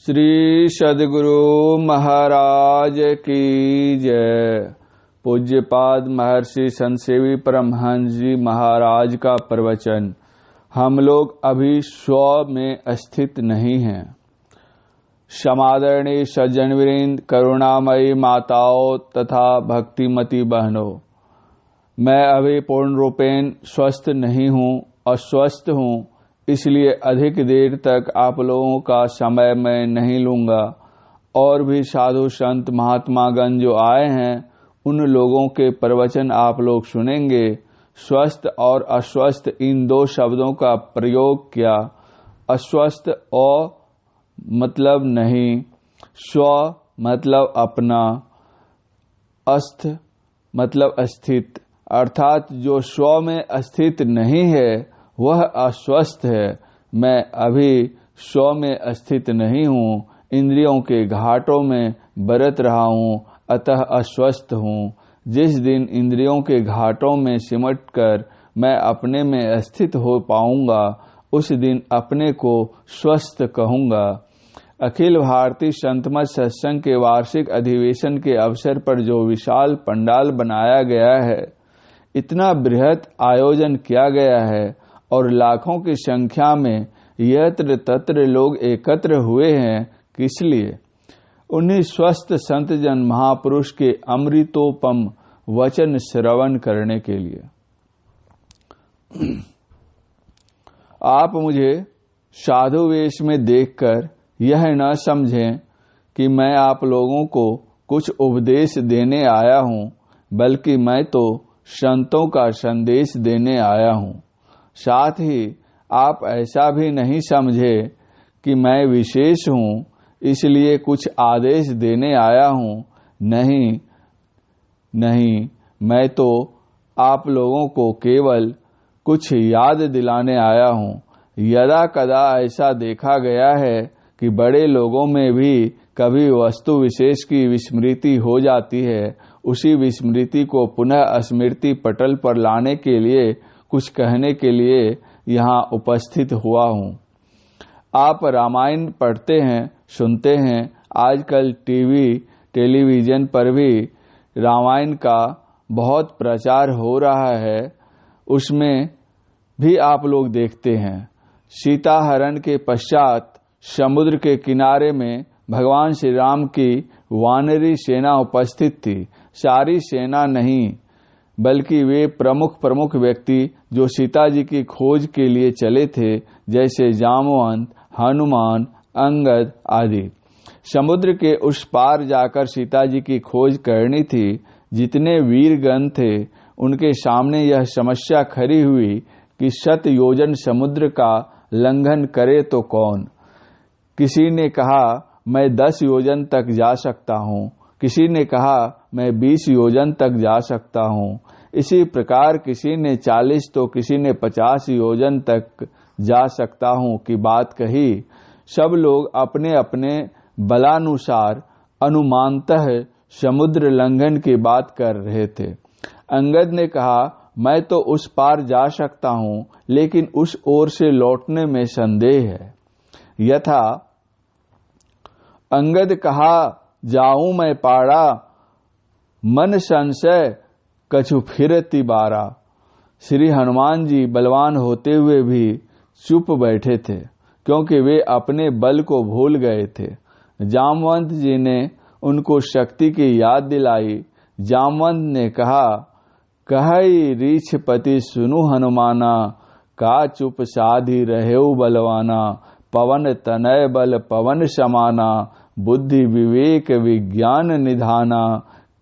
श्री सद्गुरु महाराज की जय। पूज्यपाद महर्षि संतसेवी परमहंस जी महाराज का प्रवचन। हम लोग अभी स्व में स्थित नहीं हैं। समादरणीय सज्जनवृंद, करुणामयी माताओं तथा भक्तिमती बहनों, मैं अभी पूर्ण रूपेण स्वस्थ नहीं हूँ, अस्वस्थ हूँ, इसलिए अधिक देर तक आप लोगों का समय मैं नहीं लूंगा। और भी साधु संत महात्मागण जो आए हैं उन लोगों के प्रवचन आप लोग सुनेंगे। स्वस्थ और अस्वस्थ इन दो शब्दों का प्रयोग किया। अस्वस्थ अ मतलब नहीं, स्व मतलब अपना, अस्थ मतलब स्थित, अर्थात जो स्व में स्थित नहीं है वह अस्वस्थ है। मैं अभी स्व में स्थित नहीं हूँ, इंद्रियों के घाटों में बरत रहा हूँ, अतः अस्वस्थ हूँ। जिस दिन इंद्रियों के घाटों में सिमट कर मैं अपने में स्थित हो पाऊंगा, उस दिन अपने को स्वस्थ कहूंगा। अखिल भारतीय संतमत सत्संग के वार्षिक अधिवेशन के अवसर पर जो विशाल पंडाल बनाया गया है, इतना बृहत आयोजन किया गया है और लाखों की संख्या में यत्र तत्र लोग एकत्र हुए हैं, किस लिए? उन्हीं स्वस्थ संत जन महापुरुष के अमृतोपम वचन श्रवण करने के लिए। आप मुझे साधु वेश में देखकर यह न समझें कि मैं आप लोगों को कुछ उपदेश देने आया हूं, बल्कि मैं तो संतों का संदेश देने आया हूं। साथ ही आप ऐसा भी नहीं समझे कि मैं विशेष हूं, इसलिए कुछ आदेश देने आया हूं। नहीं, मैं तो आप लोगों को केवल कुछ याद दिलाने आया हूं। यदा कदा ऐसा देखा गया है कि बड़े लोगों में भी कभी वस्तु विशेष की विस्मृति हो जाती है। उसी विस्मृति को पुनः स्मृति पटल पर लाने के लिए कुछ कहने के लिए यहाँ उपस्थित हुआ हूँ। आप रामायण पढ़ते हैं, सुनते हैं, आजकल टेलीविजन पर भी रामायण का बहुत प्रचार हो रहा है। उसमें भी आप लोग देखते हैं, सीता हरण के पश्चात समुद्र के किनारे में भगवान श्री राम की वानरी सेना उपस्थित थी। सारी सेना नहीं, बल्कि वे प्रमुख व्यक्ति जो सीता जी की खोज के लिए चले थे, जैसे जामवंत, हनुमान, अंगद आदि। समुद्र के उस पार जाकर सीता जी की खोज करनी थी। जितने वीरगण थे उनके सामने यह समस्या खड़ी हुई कि 100 योजन समुद्र का लंघन करे तो कौन। किसी ने कहा मैं 10 योजन तक जा सकता हूँ, किसी ने कहा मैं 20 योजन तक जा सकता हूँ। इसी प्रकार किसी ने 40 तो किसी ने 50 योजन तक जा सकता हूँ की बात कही। सब लोग अपने अपने बलानुसार अनुमानतः समुद्र लंघन की बात कर रहे थे। अंगद ने कहा मैं तो उस पार जा सकता हूँ, लेकिन उस ओर से लौटने में संदेह है। यथा अंगद कहा जाऊं मैं पाड़ा, मन संशय कछु फिरती बारा। श्री हनुमान जी बलवान होते हुए भी चुप बैठे थे, क्योंकि वे अपने बल को भूल गए थे। जामवंत जी ने उनको शक्ति की याद दिलाई। जामवंत ने कहा कहई रीछपति सुनु हनुमाना, का चुप साधी रहेउ बलवाना। पवन तनय बल पवन समाना, बुद्धि विवेक विज्ञान निधाना।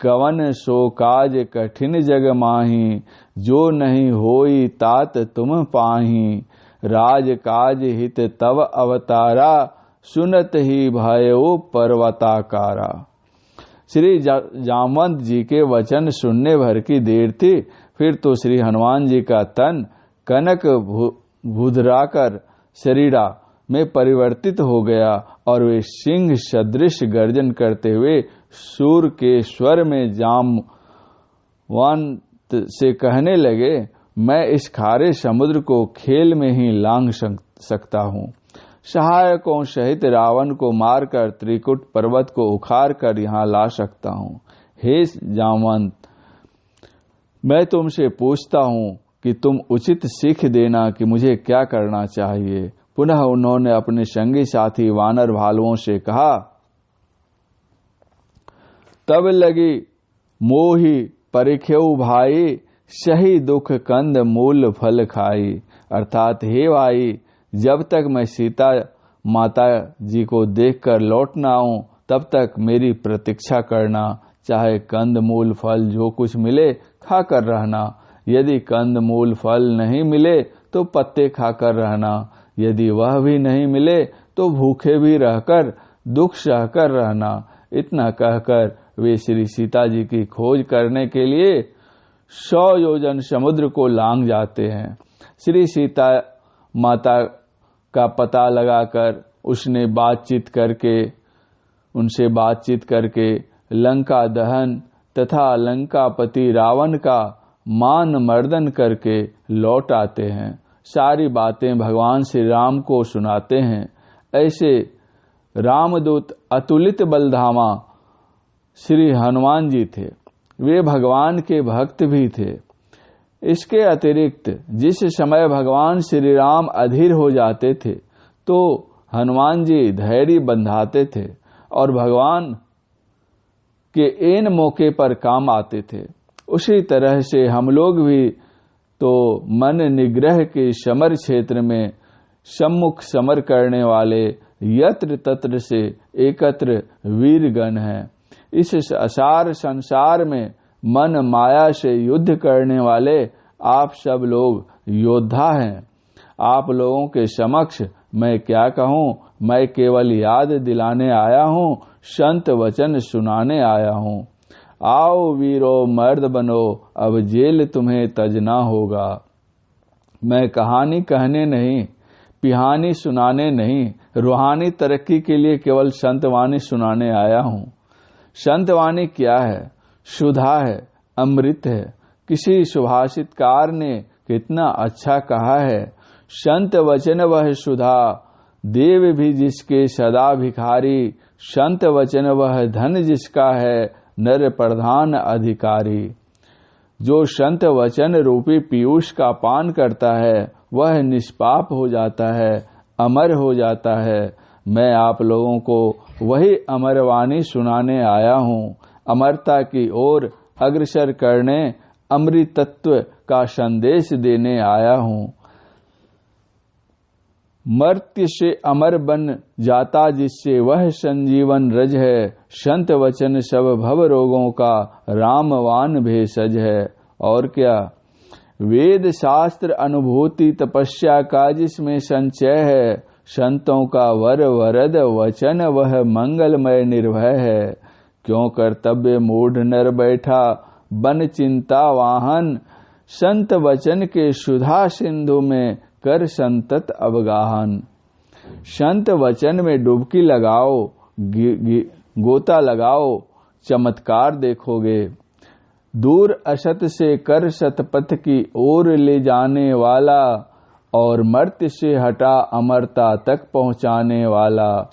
कवन सो काज कठिन जग माही, जो नहीं होई तात तुम पाही। राज काज हित तव अवतारा, सुनत ही भयो पर्वताकारा। श्री जामवंत जी के वचन सुनने भर की देर थी, फिर तो श्री हनुमान जी का तन कनक भुधराकर शरीरा में परिवर्तित हो गया और वे सिंह सदृश गर्जन करते हुए सूर के स्वर में जामवंत से कहने लगे मैं इस खारे समुद्र को खेल में ही लांघ सकता हूँ। सहायकों सहित रावण को मारकर त्रिकुट पर्वत को उखाड़ कर यहाँ ला सकता हूँ। हे जामवंत, मैं तुमसे पूछता हूँ कि तुम उचित सीख देना कि मुझे क्या करना चाहिए। पुनः उन्होंने अपने संगी साथी वानर भालुओं से कहा, तब लगी मोहि परिख्यऊ भाई, सही दुख कंद मूल फल खाई। अर्थात हे भाई, जब तक मैं सीता माता जी को देखकर लौट ना आऊं तब तक मेरी प्रतीक्षा करना, चाहे कंद मूल फल जो कुछ मिले खाकर रहना। यदि कंद मूल फल नहीं मिले तो पत्ते खाकर रहना, यदि वह भी नहीं मिले तो भूखे भी रहकर दुख सहकर रहना। इतना कहकर वे श्री सीता जी की खोज करने के लिए 100 योजन समुद्र को लांघ जाते हैं। श्री सीता माता का पता लगाकर उनसे बातचीत करके लंका दहन तथा लंकापति रावण का मान मर्दन करके लौट आते हैं। सारी बातें भगवान श्री राम को सुनाते हैं। ऐसे रामदूत अतुलित बलधामा श्री हनुमान जी थे। वे भगवान के भक्त भी थे। इसके अतिरिक्त जिस समय भगवान श्री राम अधीर हो जाते थे तो हनुमान जी धैर्य बंधाते थे और भगवान के ऐन मौके पर काम आते थे। उसी तरह से हम लोग भी तो मन निग्रह के समर क्षेत्र में सम्मुख समर करने वाले यत्र तत्र से एकत्र वीरगण हैं। इस असार संसार में मन माया से युद्ध करने वाले आप सब लोग योद्धा हैं। आप लोगों के समक्ष मैं क्या कहूँ, मैं केवल याद दिलाने आया हूँ, संत वचन सुनाने आया हूँ। आओ वीरो मर्द बनो, अब जेल तुम्हें तजना होगा। मैं कहानी कहने नहीं, पिहानी सुनाने नहीं, रूहानी तरक्की के लिए केवल संतवाणी सुनाने आया हूँ। संतवाणी क्या है? सुधा है, अमृत है। किसी सुभाषितकार ने कितना अच्छा कहा है, संत वचन वह सुधा, देव भी जिसके सदा भिखारी। संत वचन वह धन जिसका है, नर प्रधान अधिकारी। जो संत वचन रूपी पीयूष का पान करता है वह निष्पाप हो जाता है, अमर हो जाता है। मैं आप लोगों को वही अमरवाणी सुनाने आया हूँ। अमरता की ओर अग्रसर करने, अमृत तत्व का संदेश देने आया हूँ। मर्त्य से अमर बन जाता जिससे वह संजीवन रज है। संत वचन सब भव रोगों का रामवान भेषज है। और क्या? वेद शास्त्र अनुभूति तपस्या का जिसमें संचय है। संतों का वर वरद वचन वह मंगलमय निर्भय है। क्यों कर्तव्य मूढ़ नर बैठा बन चिंता वाहन। संत वचन के सुधा सिंधु में कर संतत अवगाहन। संत वचन में डुबकी लगाओ, गोता लगाओ, चमत्कार देखोगे। दूर असत से कर सतपथ की ओर ले जाने वाला और मर्त्य से हटा अमरता तक पहुंचाने वाला।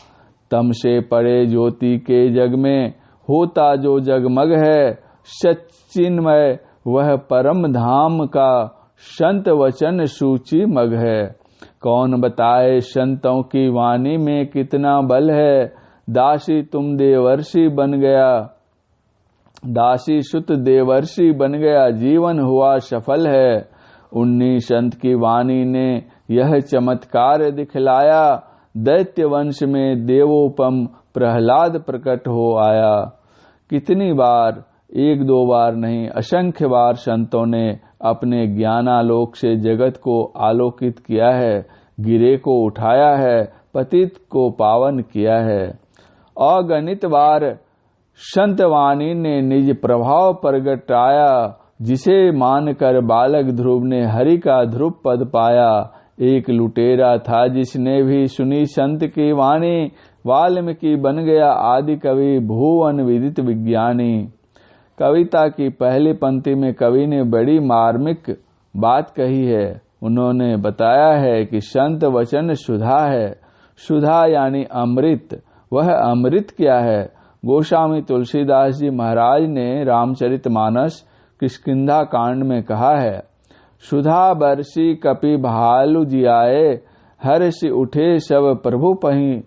तम से परे ज्योति के जग में होता जो जगमग है। सच्चिन्मय वह परम धाम का संत वचन सूची मग है। कौन बताए संतों की वाणी में कितना बल है। दासी तुम देवर्षि बन गया, दासी सुत देवर्षि बन गया, जीवन हुआ सफल है। उन्हीं संत की वाणी ने यह चमत्कार दिखलाया। दैत्य वंश में देवोपम प्रहलाद प्रकट हो आया। कितनी बार, एक दो बार नहीं, असंख्य बार संतों ने अपने ज्ञानालोक से जगत को आलोकित किया है, गिरे को उठाया है, पतित को पावन किया है। अगणित बार संत वाणी ने निज प्रभाव प्रगटाया। जिसे मानकर बालक ध्रुव ने हरि का ध्रुव पद पाया। एक लुटेरा था जिसने भी सुनी संत की वाणी। वाल्मीकि बन गया आदि कवि, भुवन विदित विज्ञानी। कविता की पहली पंक्ति में कवि ने बड़ी मार्मिक बात कही है। उन्होंने बताया है कि संत वचन सुधा है, सुधा यानी अमृत। वह अमृत क्या है? गोस्वामी तुलसीदास जी महाराज ने रामचरितमानस किष्किंधा कांड में कहा है, सुधा बरसी कपि भालु जियाए, हर्षि उठे सब प्रभु पहीं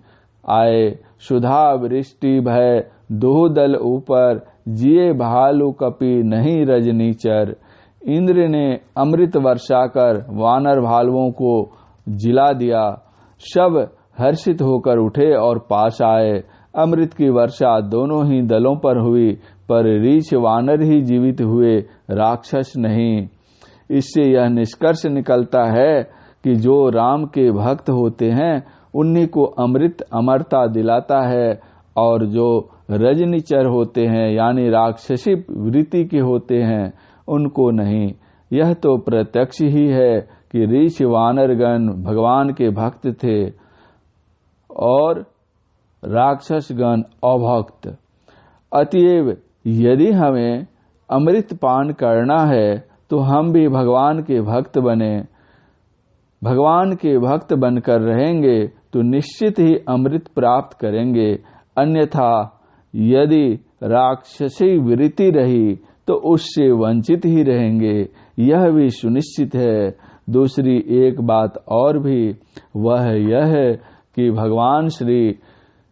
आए। सुधा वृष्टि भय दोह दल ऊपर, जिए भालु कपि नहीं रजनीचर। इंद्र ने अमृत वर्षा कर वानर भालुओं को जिला दिया। सब हर्षित होकर उठे और पास आए। अमृत की वर्षा दोनों ही दलों पर हुई, पर रीछ वानर ही जीवित हुए, राक्षस नहीं। इससे यह निष्कर्ष निकलता है कि जो राम के भक्त होते हैं उन्हीं को अमृत अमरता दिलाता है, और जो रजनीचर होते हैं यानी राक्षसी वृत्ति के होते हैं उनको नहीं। यह तो प्रत्यक्ष ही है कि रीछ वानरगण भगवान के भक्त थे और राक्षसगण अभक्त। अतएव यदि हमें अमृत पान करना है तो हम भी भगवान के भक्त बने। भगवान के भक्त बनकर रहेंगे तो निश्चित ही अमृत प्राप्त करेंगे, अन्यथा यदि राक्षसी वृत्ति रही तो उससे वंचित ही रहेंगे, यह भी सुनिश्चित है। दूसरी एक बात और भी, वह यह है कि भगवान श्री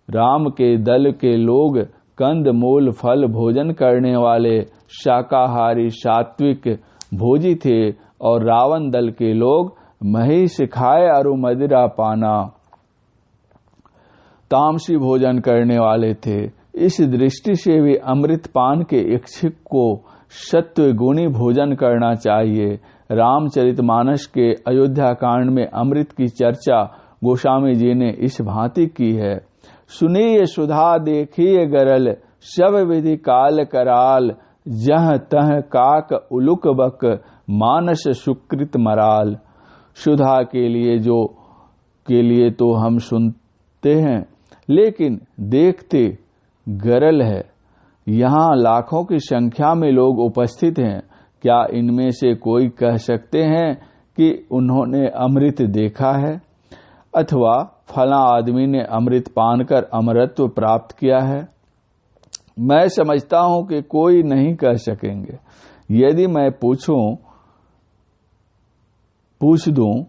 राम के दल के लोग कंद मूल फल भोजन करने वाले शाकाहारी सात्विक भोजी थे, और रावण दल के लोग महिष खाए अरु मदिरा पाना तामसी भोजन करने वाले थे। इस दृष्टि से भी अमृत पान के इच्छुक को सत्व गुणी भोजन करना चाहिए। रामचरितमानस के अयोध्या कांड में अमृत की चर्चा गोस्वामी जी ने इस भांति की है, सुनिए सुधा देखिए गरल, सब विधि काल कराल, जह तह काक उलुक बक, मानस सुकृत मराल। सुधा के लिए तो हम सुनते हैं, लेकिन देखते गरल है। यहाँ लाखों की संख्या में लोग उपस्थित हैं। क्या इनमें से कोई कह सकते हैं कि उन्होंने अमृत देखा है, अथवा फला आदमी ने अमृत पान कर अमरत्व प्राप्त किया है? मैं समझता हूं कि कोई नहीं कह सकेंगे। यदि मैं पूछ दूं,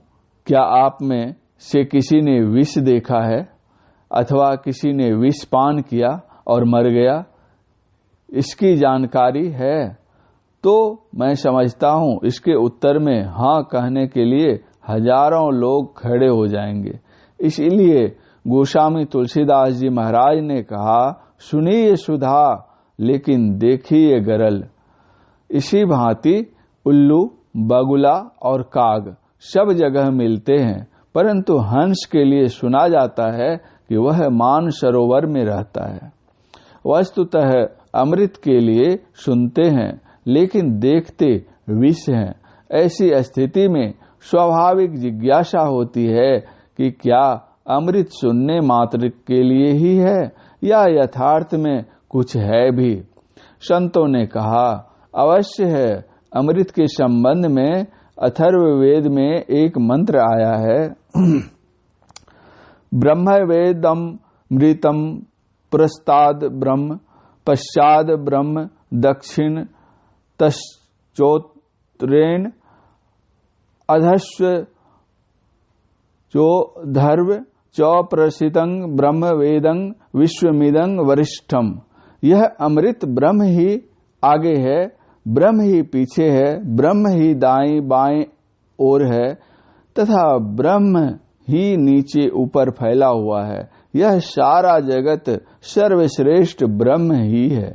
क्या आप में से किसी ने विष देखा है अथवा किसी ने विष पान किया और मर गया, इसकी जानकारी है? तो मैं समझता हूं इसके उत्तर में हाँ कहने के लिए हजारों लोग खड़े हो जाएंगे। इसलिए गोस्वामी तुलसीदास जी महाराज ने कहा, सुनिए सुधा लेकिन देखिए गरल। इसी भांति उल्लू, बगुला और काग सब जगह मिलते हैं, परंतु हंस के लिए सुना जाता है कि वह मान सरोवर में रहता है। वस्तुतः अमृत के लिए सुनते हैं लेकिन देखते विष हैं। ऐसी स्थिति में स्वाभाविक जिज्ञासा होती है कि क्या अमृत सुनने मात्र के लिए ही है या यथार्थ में कुछ है भी? संतों ने कहा, अवश्य है। अमृत के संबंध में अथर्ववेद में एक मंत्र आया है, ब्रह्म वेदम मृतम प्रस्ताद ब्रह्म, पश्चाद ब्रह्म दक्षिण तश्चोत्रेण, अधस्व चो धर्व चौप्रसितं ब्रह्म वेदं विश्वमिदं वरिष्ठम। यह अमृत ब्रह्म ही आगे है, ब्रह्म ही पीछे है, ब्रह्म ही दाएं बाएं ओर है तथा ब्रह्म ही नीचे ऊपर फैला हुआ है। यह सारा जगत सर्वश्रेष्ठ ब्रह्म ही है।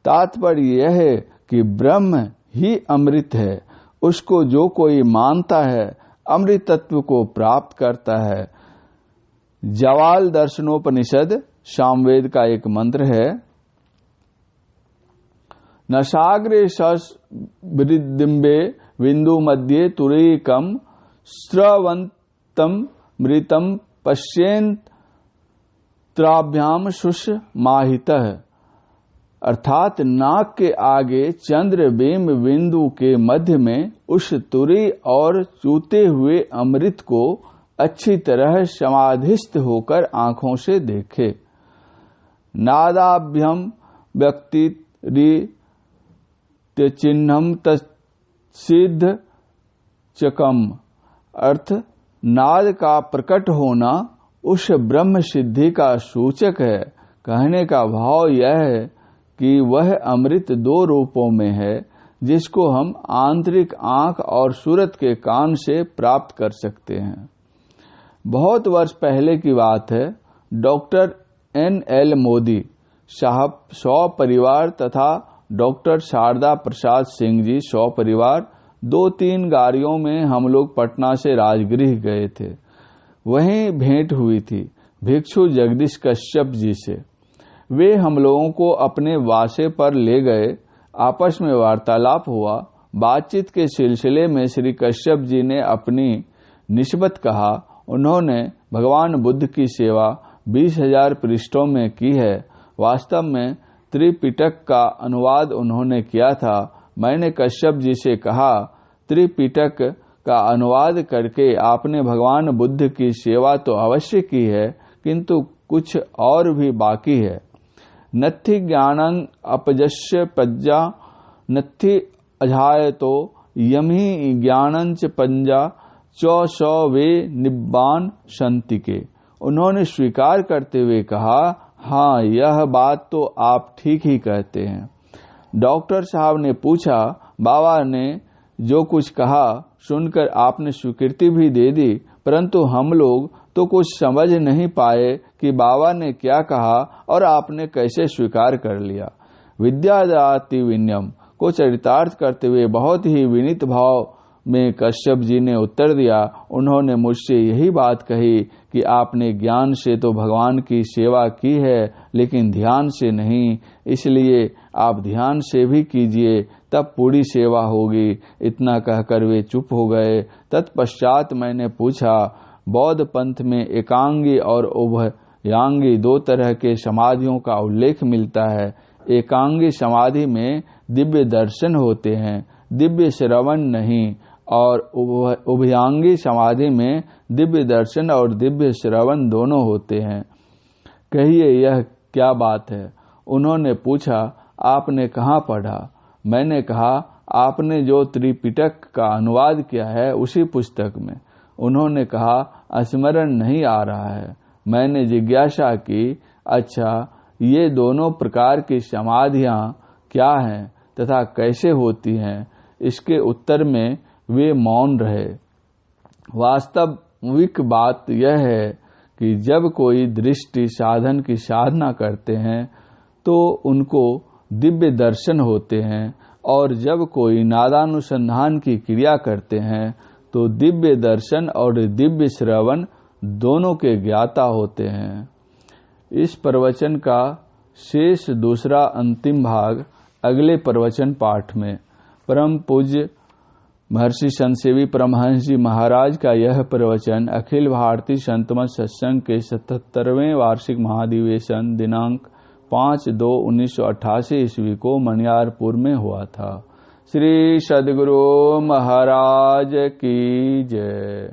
तात्पर्य यह है कि ब्रह्म ही अमृत है। उसको जो कोई मानता है अमृत तत्व को प्राप्त करता है। जवाल दर्शनोपनिषद सामवेद का एक मंत्र है, नशाग्रे सृदिम्बे बिंदु मध्ये तुरीकम स्रवंतम मृतम पश्येन्त्राभ्याम सुषमाहितः। अर्थात नाक के आगे चंद्र बिंब बिंदु के मध्य में उस तुरी और चूते हुए अमृत को अच्छी तरह समाधिस्थ होकर आंखों से देखे। नादाभ्यम व्यक्ति चिन्हम तत्सिद्ध चकम, अर्थ नाद का प्रकट होना उस ब्रह्म सिद्धि का सूचक है। कहने का भाव यह है कि वह अमृत दो रूपों में है, जिसको हम आंतरिक आंख और सूरत के कान से प्राप्त कर सकते हैं। बहुत वर्ष पहले की बात है। Doctor N.L. मोदी साहब सपरिवार तथा डॉक्टर शारदा प्रसाद सिंह जी सपरिवार 2-3 गाड़ियों में हम लोग पटना से राजगृह गए थे। वहीं भेंट हुई थी भिक्षु जगदीश कश्यप जी से। वे हम लोगों को अपने वासे पर ले गए। आपस में वार्तालाप हुआ। बातचीत के सिलसिले में श्री कश्यप जी ने अपनी निस्बत कहा। उन्होंने भगवान बुद्ध की सेवा 20,000 पृष्ठों में की है। वास्तव में त्रिपिटक का अनुवाद उन्होंने किया था। मैंने कश्यप जी से कहा, त्रिपिटक का अनुवाद करके आपने भगवान बुद्ध की सेवा तो अवश्य की है, किंतु कुछ और भी बाकी है। नत्थि ज्ञानं अपजस्य पज्जा, नत्थि अजायतो यमहि ज्ञानंच पंजा, चौ वे निब्बान संतिके। उन्होंने स्वीकार करते हुए कहा, हाँ, यह बात तो आप ठीक ही कहते हैं। डॉक्टर साहब ने पूछा, बाबा ने जो कुछ कहा सुनकर आपने स्वीकृति भी दे दी, परंतु हम लोग तो कुछ समझ नहीं पाए कि बाबा ने क्या कहा और आपने कैसे स्वीकार कर लिया। विद्यादाति विनयम को चरितार्थ करते हुए बहुत ही विनीत भाव में कश्यप जी ने उत्तर दिया। उन्होंने मुझसे यही बात कही कि आपने ज्ञान से तो भगवान की सेवा की है, लेकिन ध्यान से नहीं, इसलिए आप ध्यान से भी कीजिए, तब पूरी सेवा होगी। इतना कहकर वे चुप हो गए। तत्पश्चात मैंने पूछा, बौद्ध पंथ में एकांगी और उभयांगी 2 तरह के समाधियों का उल्लेख मिलता है। एकांगी समाधि में दिव्य दर्शन होते हैं, दिव्य श्रवण नहीं, और उभयांगी समाधि में दिव्य दर्शन और दिव्य श्रवण दोनों होते हैं। कहिए यह क्या बात है? उन्होंने पूछा, आपने कहाँ पढ़ा? मैंने कहा, आपने जो त्रिपिटक का अनुवाद किया है उसी पुस्तक में। उन्होंने कहा, स्मरण नहीं आ रहा है। मैंने जिज्ञासा की, अच्छा, ये दोनों प्रकार की समाधियां क्या हैं तथा कैसे होती हैं? इसके उत्तर में वे मौन रहे। वास्तविक बात यह है कि जब कोई दृष्टि साधन की साधना करते हैं तो उनको दिव्य दर्शन होते हैं, और जब कोई नादानुसंधान की क्रिया करते हैं तो दिव्य दर्शन और दिव्य श्रवण दोनों के ज्ञाता होते हैं। इस प्रवचन का शेष दूसरा अंतिम भाग अगले प्रवचन पाठ में। परम पूज्य महर्षि संतसेवी परमहंस जी महाराज का यह प्रवचन अखिल भारतीय संतमत सत्संग के 77वें वार्षिक महाधिवेशन दिनांक 5/2/1988 ईस्वी को मनियारपुर में हुआ था। श्री सद्गुरु महाराज की जय।